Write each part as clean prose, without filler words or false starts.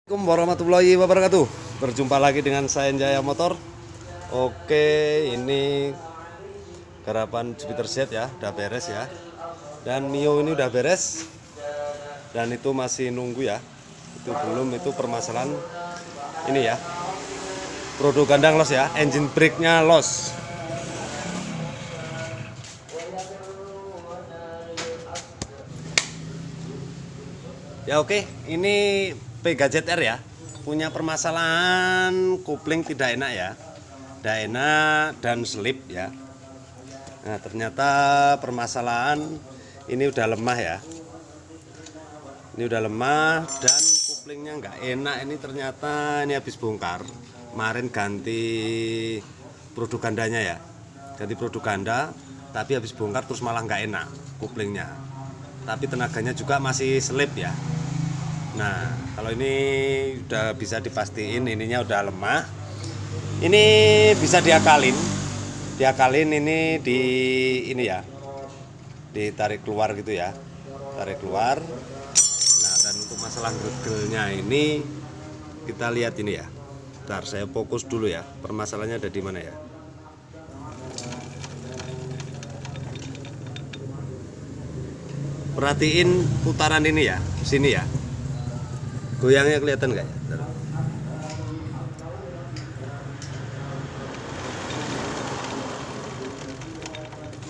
Assalamualaikum warahmatullahi wabarakatuh. Berjumpa lagi dengan saya Jaya Motor. Oke, ini garapan Jupiter Z ya, udah beres ya. Dan Mio ini udah beres. Dan itu masih nunggu ya. Itu belum, itu permasalahan ini ya. Produk kandang los ya, engine brake-nya los. Ya oke, ini Pega ZR ya, punya permasalahan kopling tidak enak ya, tidak enak dan selip ya. Nah ternyata permasalahan ini udah lemah ya, ini udah lemah dan koplingnya nggak enak. Ini ternyata ini habis bongkar, kemarin ganti produk gandanya ya, ganti produk ganda, tapi habis bongkar terus malah nggak enak koplingnya, tapi tenaganya juga masih selip ya. Nah, kalau ini udah bisa dipastiin ininya udah lemah. Ini bisa diakalin. Diakalin ini ini ya. Ditarik keluar gitu ya. Tarik keluar. Nah, dan untuk masalah gregelnya ini kita lihat ini ya. Bentar, saya fokus dulu ya. Permasalahannya ada di mana ya? Perhatiin putaran ini ya, sini ya. Goyangnya kelihatan nggak ya?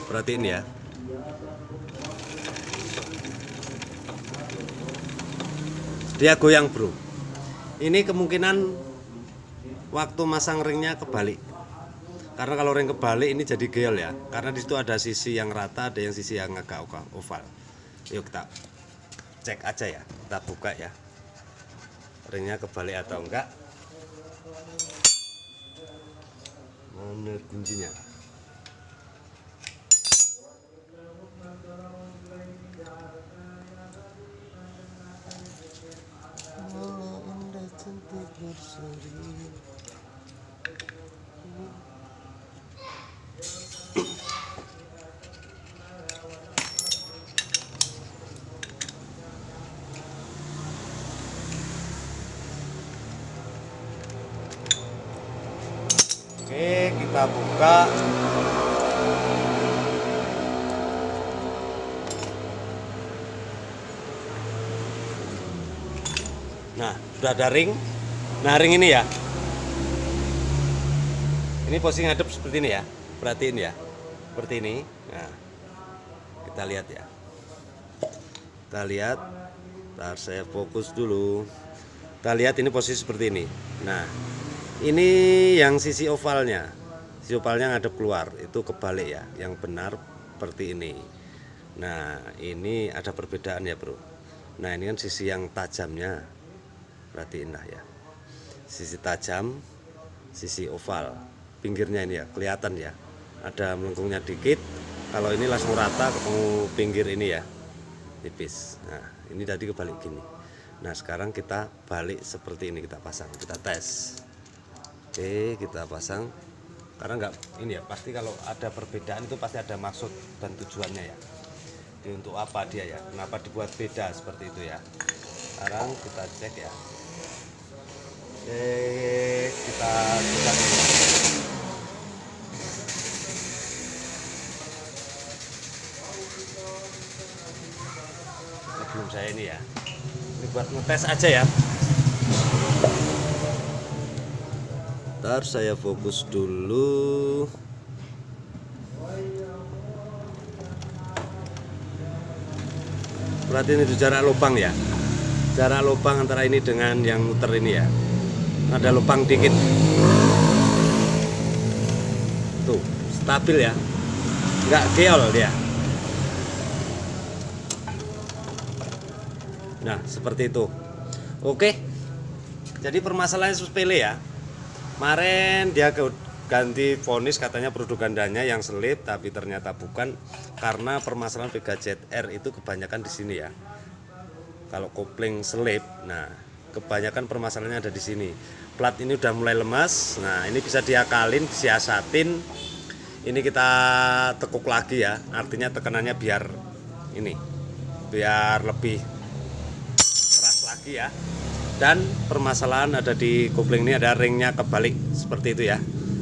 Perhatiin ya. Dia goyang bro. Ini kemungkinan waktu masang ringnya kebalik. Karena kalau ring kebalik ini jadi geol ya. Karena di situ ada sisi yang rata, ada yang sisi yang agak oval. Yuk kita cek aja ya. Kita buka ya. Ringnya kebalik atau enggak. Mana kuncinya? Oke, kita buka. Nah, sudah ada ring. Nah, ring ini ya. Ini posisi ngadep seperti ini ya. Perhatiin ya. Seperti ini. Nah, kita lihat ya. Kita lihat. Ntar saya fokus dulu. Kita lihat ini posisi seperti ini. Nah, ini yang sisi ovalnya. Sisi ovalnya ngadep keluar. Itu kebalik ya. Yang benar seperti ini. Nah, ini ada perbedaan ya, bro. Nah, ini kan sisi yang tajamnya. Perhatiin lah ya. Sisi tajam, sisi oval. Pinggirnya ini ya, kelihatan ya. Ada melengkungnya dikit. Kalau ini langsung rata ketemu pinggir ini ya. Tipis. Nah, ini tadi kebalik gini. Nah, sekarang kita balik seperti ini, kita pasang, kita tes. Oke, kita pasang. Karena enggak ini ya, pasti kalau ada perbedaan itu pasti ada maksud dan tujuannya ya. Jadi untuk apa dia ya? Kenapa dibuat beda seperti itu ya? Sekarang kita cek ya. Oke, kita buka dulu. Belum saya ini ya. Ini buat ngetes aja ya. Ntar saya fokus dulu. Perhatiin itu jarak lubang ya. Jarak lubang antara ini dengan yang muter ini ya. Ada lubang dikit. Tuh, stabil ya. Nggak geol dia. Nah, seperti itu. Oke. Jadi permasalahannya sepele ya. Kemarin dia ganti vonis katanya produk gandanya yang selip, tapi ternyata bukan, karena permasalahan Pega ZR itu kebanyakan di sini ya. Kalau kopling selip, nah kebanyakan permasalahannya ada di sini. Plat ini udah mulai lemas. Nah, ini bisa diakalin, disiasatin. Ini kita tekuk lagi ya. Artinya tekanannya biar ini, biar lebih keras lagi ya. Dan permasalahan ada di kopling ini, ada ringnya kebalik seperti itu ya.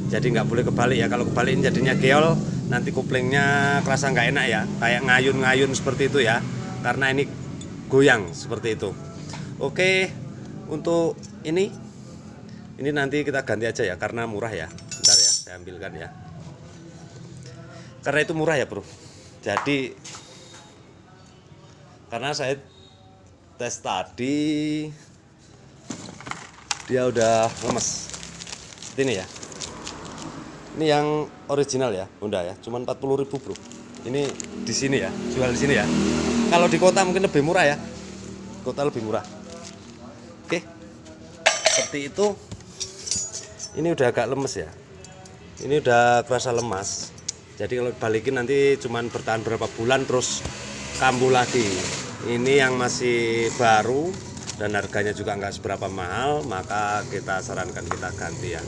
Jadi nggak boleh kebalik ya, kalau kebalik jadinya geol, nanti koplingnya kerasa nggak enak ya, kayak ngayun-ngayun seperti itu ya, karena ini goyang seperti itu. Oke, untuk ini nanti kita ganti aja ya, karena murah ya. Bentar ya, saya ambilkan ya, karena itu murah ya bro. Jadi karena saya tes tadi dia udah lemes seperti ini ya. Ini yang original ya Honda ya, cuman 40.000 bro. Ini di sini ya, jual di sini ya. Kalau di kota mungkin lebih murah ya, kota lebih murah. Oke, seperti itu. Ini udah agak lemes ya, ini udah kerasa lemas. Jadi kalau balikin nanti cuman bertahan berapa bulan terus kambuh lagi. Ini yang masih baru dan harganya juga nggak seberapa mahal, maka kita sarankan kita ganti ya.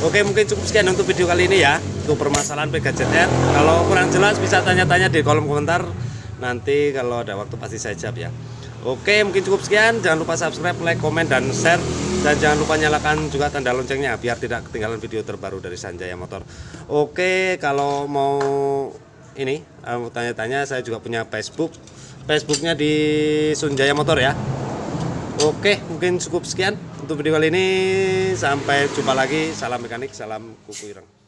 Oke, mungkin cukup sekian untuk video kali ini ya, untuk permasalahan Pega ZR. Kalau kurang jelas bisa tanya-tanya di kolom komentar, nanti kalau ada waktu pasti saya jawab ya. Oke, mungkin cukup sekian. Jangan lupa subscribe, like, komen, dan share. Dan jangan lupa nyalakan juga tanda loncengnya biar tidak ketinggalan video terbaru dari Sanjaya Motor. Oke, kalau mau ini tanya-tanya, saya juga punya Facebooknya di Sanjaya Motor ya. Oke, mungkin cukup sekian untuk video kali ini. Sampai jumpa lagi. Salam mekanik, salam kuku ireng.